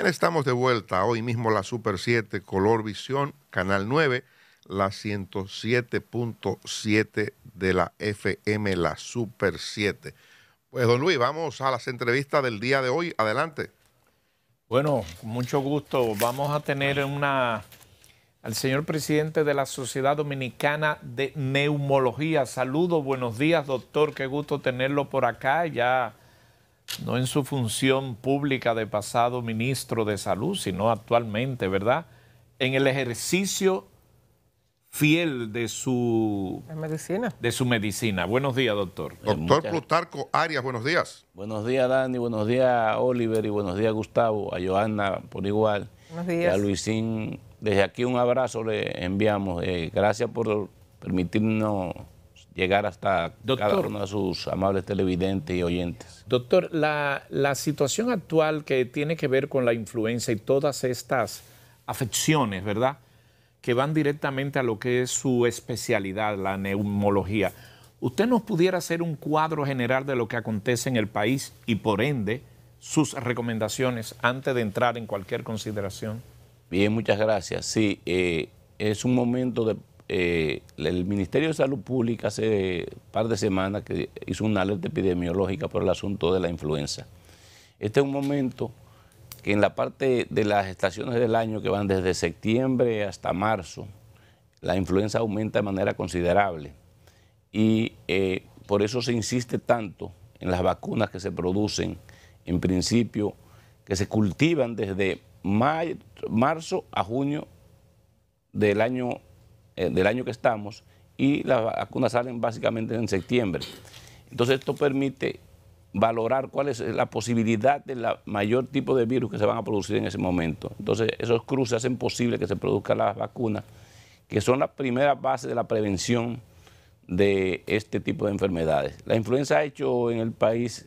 Bien, estamos de vuelta. Hoy mismo la Super 7, Color Visión, Canal 9, la 107.7 de la FM, la Super 7. Pues, don Luis, vamos a las entrevistas del día de hoy. Adelante. Bueno, con mucho gusto. Vamos a tener al señor presidente de la Sociedad Dominicana de Neumología. Saludos, buenos días, doctor. Qué gusto tenerlo por acá. Ya no en su función pública de pasado ministro de Salud, sino actualmente, ¿verdad? En el ejercicio fiel de su medicina. Buenos días, doctor. Doctor Plutarco Arias, buenos días. Buenos días, Dani, buenos días, Oliver, y buenos días, Gustavo, a Johanna por igual. Buenos días. Y a Luisín, desde aquí un abrazo le enviamos. Gracias por permitirnos llegar hasta cada uno de sus amables televidentes y oyentes. Doctor, la situación actual que tiene que ver con la influenza y todas estas afecciones, ¿verdad?, que van directamente a lo que es su especialidad, la neumología. ¿Usted nos pudiera hacer un cuadro general de lo que acontece en el país y, por ende, sus recomendaciones antes de entrar en cualquier consideración? Bien, muchas gracias. Sí, es un momento de... el Ministerio de Salud Pública hace un par de semanas que hizo una alerta epidemiológica por el asunto de la influenza. Este es un momento que en la parte de las estaciones del año que van desde septiembre hasta marzo, la influenza aumenta de manera considerable y por eso se insiste tanto en las vacunas que se producen, en principio, que se cultivan desde marzo a junio del año que estamos, y las vacunas salen básicamente en septiembre. Entonces esto permite valorar cuál es la posibilidad de la mayor tipo de virus que se van a producir en ese momento. Entonces esos cruces hacen posible que se produzcan las vacunas, que son la primera base de la prevención de este tipo de enfermedades. La influenza ha hecho en el país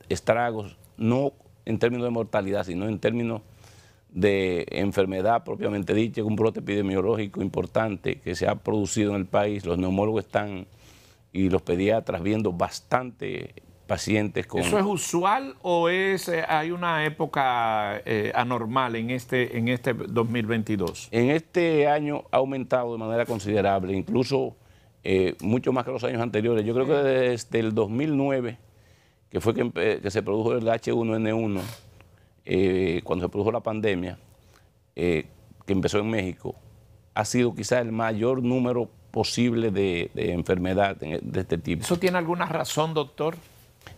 estragos, no en términos de mortalidad, sino en términos de enfermedad propiamente dicha, un brote epidemiológico importante que se ha producido en el país. Los neumólogos están y los pediatras viendo bastante pacientes con... ¿Eso es usual o hay una época anormal en este 2022? En este año ha aumentado de manera considerable, incluso mucho más que los años anteriores. Yo creo que desde el 2009, que fue que se produjo el H1N1, cuando se produjo la pandemia, que empezó en México, ha sido quizás el mayor número posible de enfermedad de este tipo. ¿Eso tiene alguna razón, doctor?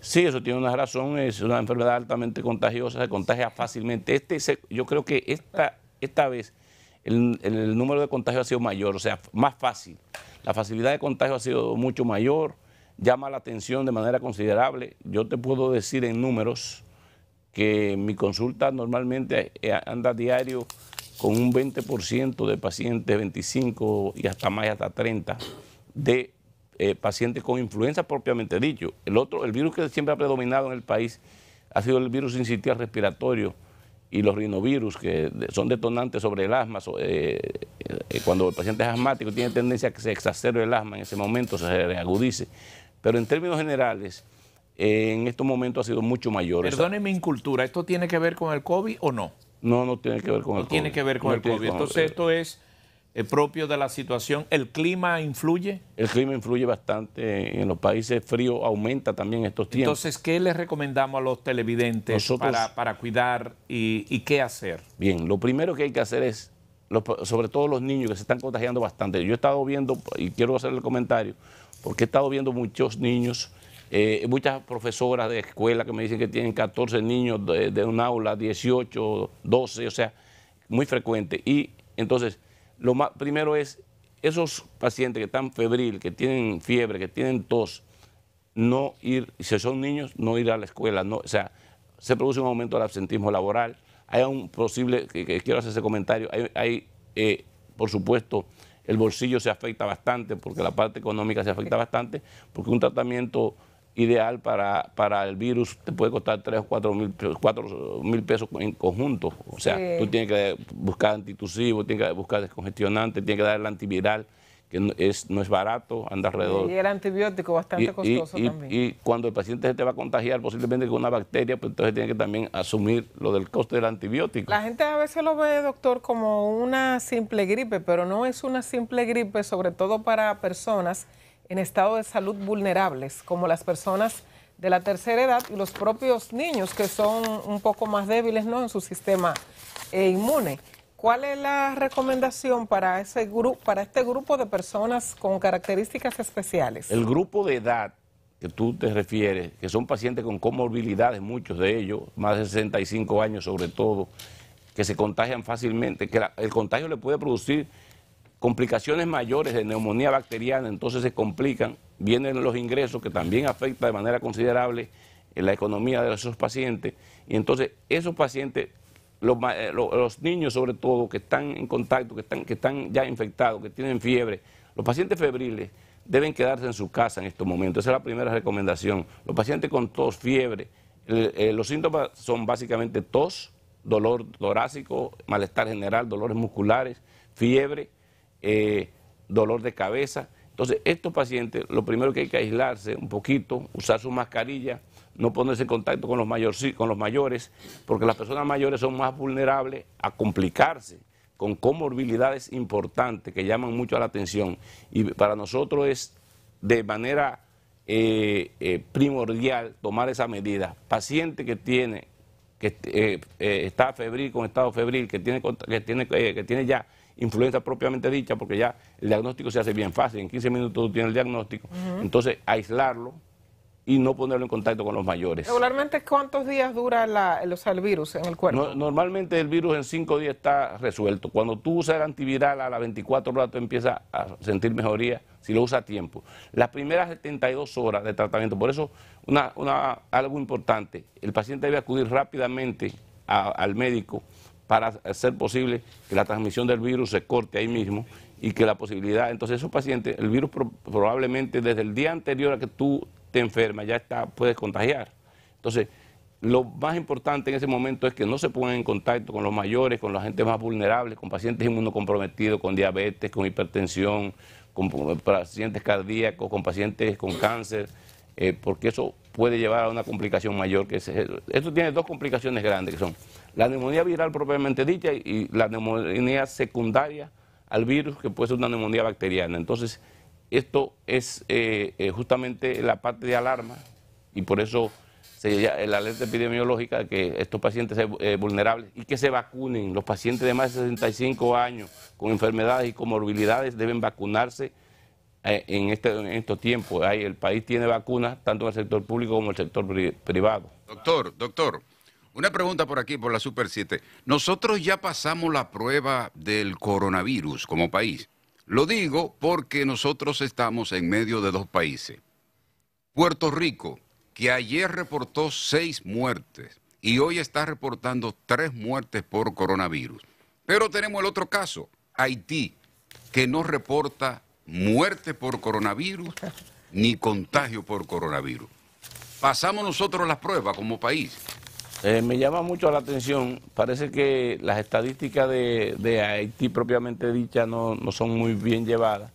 Sí, eso tiene una razón. Es una enfermedad altamente contagiosa, se contagia fácilmente. Yo creo que esta vez el número de contagios ha sido mayor, o sea, más fácil. La facilidad de contagio ha sido mucho mayor, llama la atención de manera considerable. Yo te puedo decir en números que mi consulta normalmente anda diario con un 20% de pacientes, 25 y hasta más, hasta 30, de pacientes con influenza propiamente dicho. El virus que siempre ha predominado en el país ha sido el virus sincitial respiratorio y los rinovirus, que son detonantes sobre el asma. Cuando el paciente es asmático tiene tendencia a que se exacerbe el asma en ese momento, se reagudice. Pero en términos generales, en estos momentos ha sido mucho mayor. Perdone mi incultura, ¿esto tiene que ver con el COVID o no? No, no tiene que ver con el COVID. No tiene que ver con el COVID. Entonces esto es propio de la situación. ¿El clima influye? El clima influye bastante. En los países fríos aumenta también estos tiempos. Entonces, ¿qué les recomendamos a los televidentes para cuidar y qué hacer? Bien, lo primero que hay que hacer es, sobre todo los niños que se están contagiando bastante. Yo he estado viendo, y quiero hacer el comentario, porque he estado viendo muchos niños, muchas profesoras de escuela que me dicen que tienen 14 niños de un aula, 18, 12, o sea, muy frecuente. Y entonces, lo más primero es, esos pacientes que están febril, que tienen fiebre, que tienen tos, no ir, si son niños, no ir a la escuela. No, o sea, se produce un aumento del absentismo laboral. Hay un posible, que quiero hacer ese comentario, por supuesto, el bolsillo se afecta bastante, porque la parte económica se afecta bastante, porque un tratamiento ideal para el virus te puede costar 3 o 4 mil pesos en conjunto. O sea, tú tienes que buscar antitusivo, tienes que buscar descongestionante, tienes que dar el antiviral, que no es barato, anda alrededor. Y el antibiótico bastante costoso también. Y cuando el paciente se te va a contagiar posiblemente con una bacteria, pues entonces tiene que también asumir lo del coste del antibiótico. La gente a veces lo ve, doctor, como una simple gripe, pero no es una simple gripe, sobre todo para personas en estado de salud vulnerables, como las personas de la tercera edad y los propios niños que son un poco más débiles, ¿no?, en su sistema inmune. ¿Cuál es la recomendación para este grupo de personas con características especiales? El grupo de edad que tú te refieres, que son pacientes con comorbilidades, muchos de ellos, más de 65 años sobre todo, que se contagian fácilmente, que el contagio le puede producir complicaciones mayores de neumonía bacteriana, entonces se complican, vienen los ingresos que también afecta de manera considerable en la economía de esos pacientes, y entonces esos pacientes, los niños sobre todo que están en contacto, que están ya infectados, que tienen fiebre, los pacientes febriles deben quedarse en su casa en estos momentos. Esa es la primera recomendación. Los pacientes con tos, fiebre, los síntomas son básicamente tos, dolor torácico, malestar general, dolores musculares, fiebre, dolor de cabeza. Entonces, estos pacientes, lo primero que hay que aislarse un poquito, usar su mascarilla, no ponerse en contacto con los mayores, porque las personas mayores son más vulnerables a complicarse con comorbilidades importantes que llaman mucho la atención. Y para nosotros es de manera primordial tomar esa medida. Paciente que está febril, con estado febril, que tiene ya influenza propiamente dicha, porque ya el diagnóstico se hace bien fácil, en 15 minutos tú tienes el diagnóstico, entonces aislarlo y no ponerlo en contacto con los mayores. Regularmente, ¿cuántos días dura el virus en el cuerpo? Normalmente el virus en 5 días está resuelto. Cuando tú usas el antiviral a las 24 horas tú empiezas a sentir mejoría si lo usas a tiempo. Las primeras 72 horas de tratamiento, por eso algo importante, el paciente debe acudir rápidamente al médico para hacer posible que la transmisión del virus se corte ahí mismo y que la posibilidad, entonces esos pacientes, el virus probablemente desde el día anterior a que tú te enfermas ya puedes contagiar. Entonces, lo más importante en ese momento es que no se pongan en contacto con los mayores, con la gente más vulnerable, con pacientes inmunocomprometidos, con diabetes, con hipertensión, con pacientes cardíacos, con pacientes con cáncer, porque eso puede llevar a una complicación mayor. Esto tiene dos complicaciones grandes, que son la neumonía viral propiamente dicha y la neumonía secundaria al virus, que puede ser una neumonía bacteriana. Entonces, esto es justamente la parte de alarma y por eso la alerta epidemiológica de que estos pacientes vulnerables y que se vacunen. Los pacientes de más de 65 años con enfermedades y comorbilidades deben vacunarse en estos tiempos. El país tiene vacunas tanto en el sector público como en el sector privado. Doctor, una pregunta por aquí, por la Super 7. Nosotros ya pasamos la prueba del coronavirus como país. Lo digo porque nosotros estamos en medio de dos países. Puerto Rico, que ayer reportó 6 muertes y hoy está reportando 3 muertes por coronavirus. Pero tenemos el otro caso, Haití, que no reporta muerte por coronavirus ni contagio por coronavirus. ¿Pasamos nosotros las pruebas como país? Me llama mucho la atención, parece que las estadísticas de Haití propiamente dichas no son muy bien llevadas.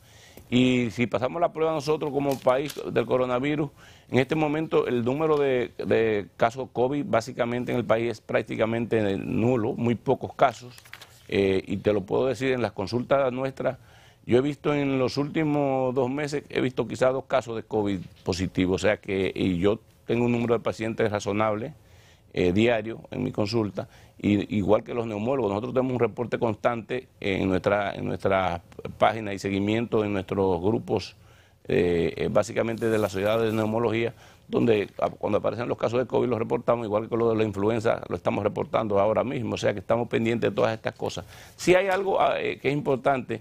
Y si pasamos la prueba nosotros como país del coronavirus, en este momento el número de casos COVID básicamente en el país es prácticamente nulo, muy pocos casos. Y te lo puedo decir en las consultas nuestras, yo he visto en los últimos 2 meses, he visto quizás 2 casos de COVID positivos, o sea que y yo tengo un número de pacientes razonable diario en mi consulta, igual que los neumólogos. Nosotros tenemos un reporte constante en nuestra página y seguimiento en nuestros grupos, básicamente de la Sociedad de Neumología, donde cuando aparecen los casos de COVID los reportamos, igual que lo de la influenza lo estamos reportando ahora mismo, o sea que estamos pendientes de todas estas cosas. Sí hay algo que es importante,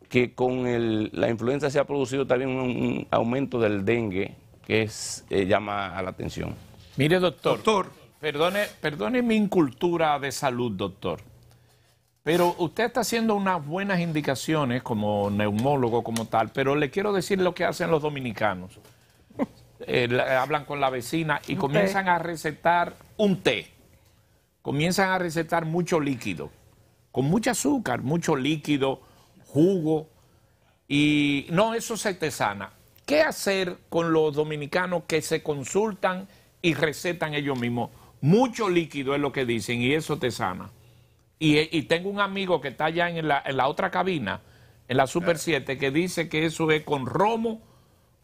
que con la influenza se ha producido también un aumento del dengue, que llama a la atención. Mire, doctor. Perdone mi incultura de salud, doctor, pero usted está haciendo unas buenas indicaciones como neumólogo, como tal, pero le quiero decir lo que hacen los dominicanos. Hablan con la vecina y comienzan a recetar un té. Comienzan a recetar mucho líquido, con mucho azúcar, mucho líquido, jugo. Y no, eso se te sana. ¿Qué hacer con los dominicanos que se consultan y recetan ellos mismos? Mucho líquido es lo que dicen y eso te sana. Y tengo un amigo que está allá en la otra cabina, en la Super 7, que dice que eso es con romo,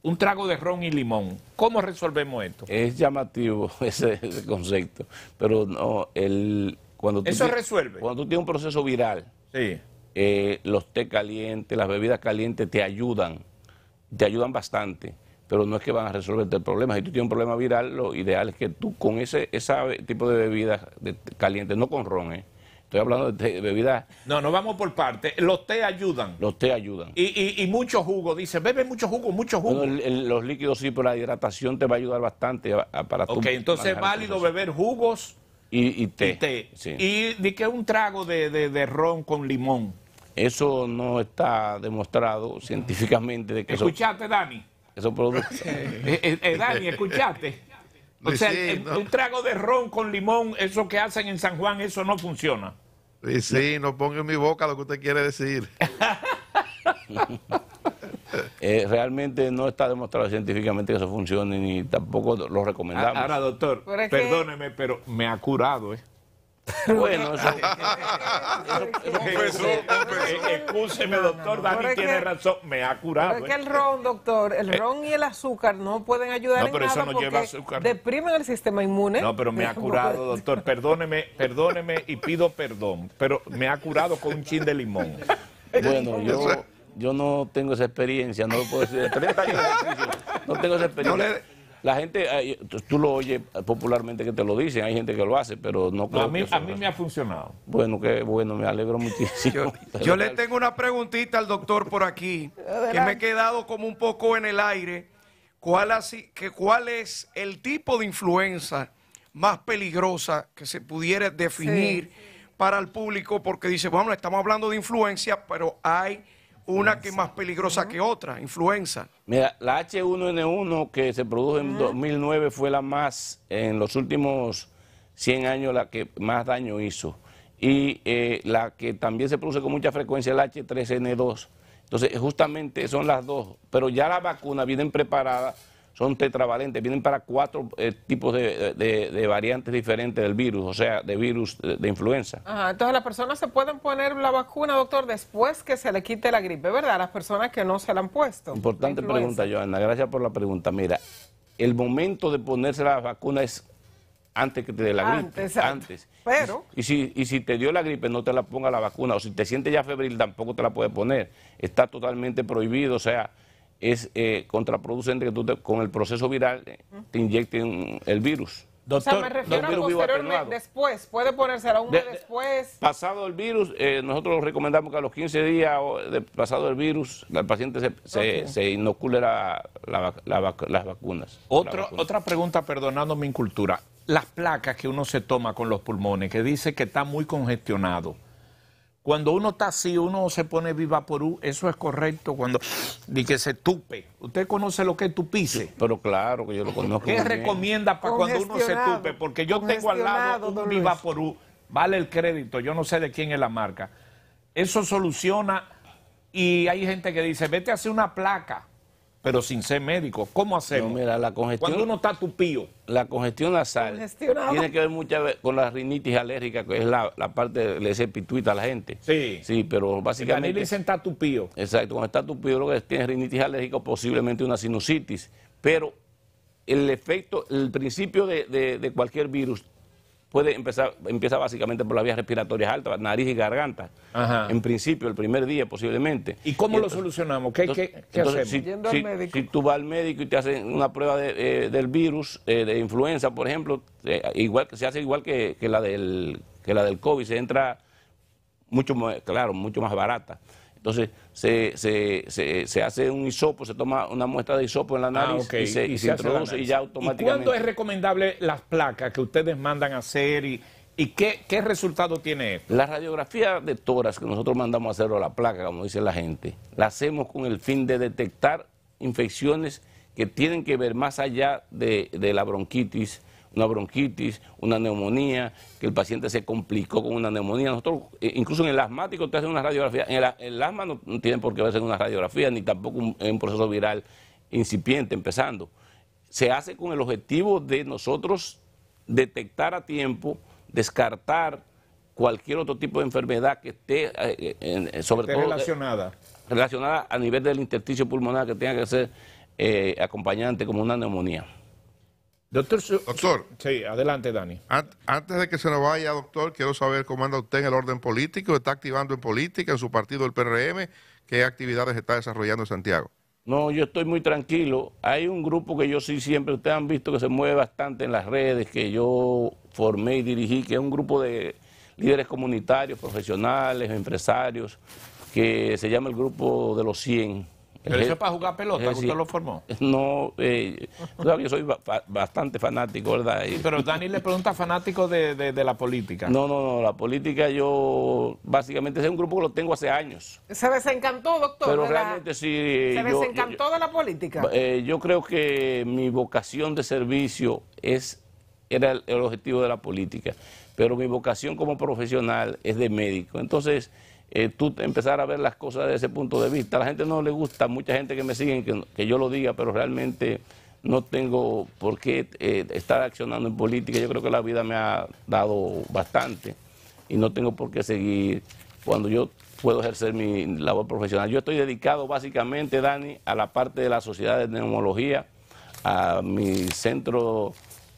un trago de ron y limón. ¿Cómo resolvemos esto? Es llamativo ese concepto, pero no, cuando ¿Eso resuelve? Cuando tú tienes un proceso viral, Sí. Los té calientes, las bebidas calientes te ayudan bastante, pero no es que van a resolverte el problema. Si tú tienes un problema viral, lo ideal es que tú con ese tipo de bebidas calientes, no con ron, estoy hablando de bebidas... No, vamos por partes. Los té ayudan. Los té ayudan. Y mucho jugo. Dice, bebe mucho jugo, mucho jugo. Bueno, los líquidos sí, pero la hidratación te va a ayudar bastante para Ok, entonces es válido beber jugos y té. y té. Sí. Y de que un trago de ron con limón. Eso no está demostrado científicamente de que ¿Escuchaste, Dani? eso produce... Dani, ¿escuchaste? O sea, un trago de ron con limón, eso que hacen en San Juan, eso no funciona. Sí, no ponga en mi boca lo que usted quiere decir. Realmente no está demostrado científicamente que eso funcione, ni tampoco lo recomendamos. Ahora, doctor, Pero es que- perdóneme, pero me ha curado, Bueno, eso... Excúseme, doctor, Pero Dani es tiene que- razón, me ha Pero curado. es que el ron, doctor, el ron y el azúcar no pueden ayudar No, en pero eso nada no lleva porque azúcar. deprimen el sistema inmune. No, pero me ha curado, doctor. Perdóneme y pido perdón. Pero me ha curado con un chin de limón. Bueno, yo no tengo esa experiencia, no lo puedo decir. 30 años de ejercicio, no tengo esa experiencia. La gente, tú lo oyes popularmente que te lo dicen, hay gente que lo hace, pero no creo A mí que eso- me ha funcionado. Bueno, qué bueno, me alegro muchísimo. Yo le tengo una preguntita al doctor por aquí, que me he quedado como un poco en el aire. ¿Cuál es el tipo de influenza más peligrosa que se pudiera definir para el público? Porque dice, bueno, estamos hablando de influencia, pero hay una que es más peligrosa que otra, influenza. Mira, la H1N1 que se produjo en 2009 fue la más, en los últimos 100 años, la que más daño hizo. Y la que también se produce con mucha frecuencia es la H3N2. Entonces, justamente son las dos. Pero ya las vacunas vienen preparadas, son tetravalentes, vienen para 4 tipos de variantes diferentes del virus, o sea, de virus de influenza. Ajá, entonces las personas se pueden poner la vacuna, doctor, después que se le quite la gripe, ¿verdad? Las personas que no se la han puesto. Importante La influenza. pregunta, Johanna. Gracias por la pregunta. Mira, el momento de ponerse la vacuna es antes que te dé la gripe. Antes, exacto. Antes. Pero- Y si te dio la gripe, no te la ponga la vacuna. O si te sientes ya febril, tampoco te la puedes poner. Está totalmente prohibido. O sea, es contraproducente que tú con el proceso viral te inyecten el virus. O sea, me Doctor, refiero a virus vivo atenuado. posteriormente, después, puede ponérsela un mes después. Pasado el virus, nosotros recomendamos que a los 15 días pasado el virus, el paciente se inocule las vacunas. otra pregunta, perdonando mi incultura. Las placas que uno se toma con los pulmones, que dice que está muy congestionado. Cuando uno está así, uno se pone Vivaporú, ¿eso es correcto? Cuando di que se tupe. ¿Usted conoce lo que es tupice? Pero claro que yo lo conozco. ¿Qué muy bien. recomienda para cuando uno se Congestionado. tupe? Porque yo tengo al lado Congestionado, un don Luis. Vivaporú, vale el crédito, yo no sé de quién es la marca. Eso soluciona y hay gente que dice, vete a hacer una placa, pero sin ser médico. ¿Cómo hacemos? No, mira, la Cuando congestión, uno está tupío. la congestión nasal Congestionado. tiene que ver muchas veces con la rinitis alérgica, que es la parte de ese pituita a la gente. Sí. Sí, pero Dani básicamente... le dicen está tupío. Exacto, cuando está tupido lo que tiene rinitis alérgica o posiblemente una sinusitis. Pero el efecto, el principio de cualquier virus empieza básicamente por las vías respiratorias altas, nariz y garganta. Ajá. En principio, el primer día posiblemente. ¿Y cómo lo entonces- solucionamos? ¿Qué entonces, hacemos? Yendo al médico. Si tú vas al médico y te hacen una prueba del virus, de influenza, por ejemplo, se hace igual que la del COVID, se entra mucho más barata. Entonces se hace un hisopo, se toma una muestra de hisopo en la nariz Ok. y se hace el introduce y ya análisis. automáticamente. ¿Y cuándo es recomendable las placas que ustedes mandan a hacer y qué resultado tiene esto? La radiografía de tórax que nosotros mandamos a hacerlo a la placa, como dice la gente, la hacemos con el fin de detectar infecciones que tienen que ver más allá de la bronquitis una bronquitis, una neumonía, que el paciente se complicó con una neumonía. Nosotros, incluso en el asmático te hacen una radiografía. En el asma no tienen por qué verse en una radiografía, ni tampoco en un proceso viral incipiente, empezando. Se hace con el objetivo de nosotros detectar a tiempo, descartar cualquier otro tipo de enfermedad que esté, sobre todo relacionada a nivel del intersticio pulmonar, que tenga que ser acompañante como una neumonía. Doctor. Sí, adelante, Dani. Antes de que se nos vaya, doctor, quiero saber cómo anda usted en el orden político, está activando en política, en su partido, el PRM, qué actividades está desarrollando en Santiago. No, yo estoy muy tranquilo. Hay un grupo que yo sí siempre, ustedes han visto que se mueve bastante en las redes, que yo formé y dirigí, que es un grupo de líderes comunitarios, profesionales, empresarios, que se llama el Grupo de los 100. ¿Pero eso es para jugar pelota, que usted lo formó? No, yo soy bastante fanático, ¿verdad? Pero Dani le pregunta fanático de la política. No, la política yo básicamente es un grupo que lo tengo hace años. ¿Se desencantó, doctor? Pero realmente sí. ¿Se desencantó de la política? Yo creo que mi vocación de servicio era el objetivo de la política, pero mi vocación como profesional es de médico. Entonces, tú empezar a ver las cosas desde ese punto de vista. A la gente no le gusta, mucha gente que me sigue que yo lo diga, pero realmente no tengo por qué estar accionando en política. Yo creo que la vida me ha dado bastante y no tengo por qué seguir cuando yo puedo ejercer mi labor profesional. Yo estoy dedicado básicamente, Dani, a la parte de la Sociedad de Neumología, a mi centro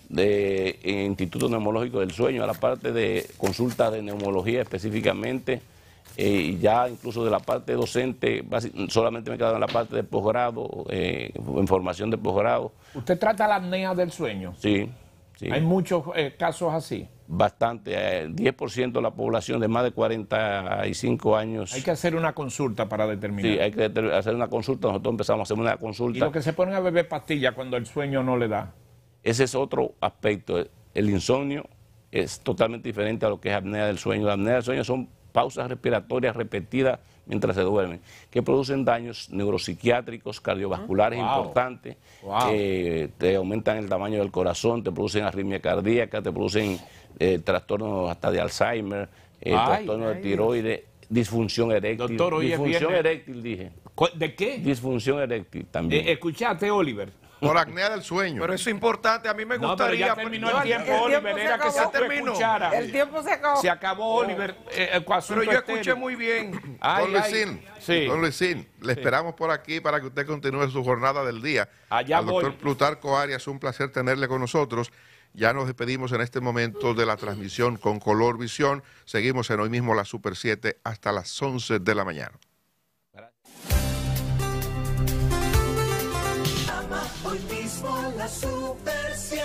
de Instituto Neumológico del Sueño, a la parte de consulta de neumología específicamente, y ya incluso de la parte docente, solamente me he quedado en la parte de posgrado, en formación de posgrado. ¿Usted trata la apnea del sueño? Sí. ¿Hay muchos casos así? Bastante, 10% de la población de más de 45 años. Hay que hacer una consulta para determinar. Sí, hay que hacer una consulta, nosotros empezamos a hacer una consulta. ¿Y los que se ponen a beber pastillas cuando el sueño no le da? Ese es otro aspecto. El insomnio es totalmente diferente a lo que es apnea del sueño. La apnea del sueño son pausas respiratorias repetidas mientras se duermen, que producen daños neuropsiquiátricos, cardiovasculares importantes, que te aumentan el tamaño del corazón, te producen arritmia cardíaca, te producen trastornos hasta de Alzheimer, trastornos de tiroides, disfunción eréctil. Doctor, hoy disfunción eréctil, dije. ¿De qué? Disfunción eréctil también. ¿Escuchaste, Oliver? Por apnea del sueño. Pero eso es importante, a mí me gustaría... pero ya terminó el tiempo, Oliver, era que se escuchara. El tiempo se acabó. Se acabó, Oliver. Pero yo escuché muy bien. Don Luisín, le esperamos por aquí para que usted continúe su jornada del día. Allá al doctor Plutarco Arias, un placer tenerle con nosotros. Ya nos despedimos en este momento de la transmisión con Color Visión. Seguimos en Hoy Mismo la Super 7 hasta las 11 de la mañana. Hoy mismo la Super 7,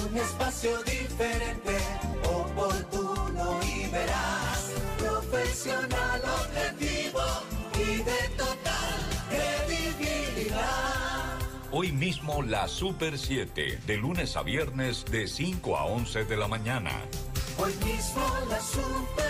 un espacio diferente, oportuno y veraz, profesional, objetivo y de total credibilidad. Hoy mismo la Super 7, de lunes a viernes de 5 a 11 de la mañana. Hoy mismo la Super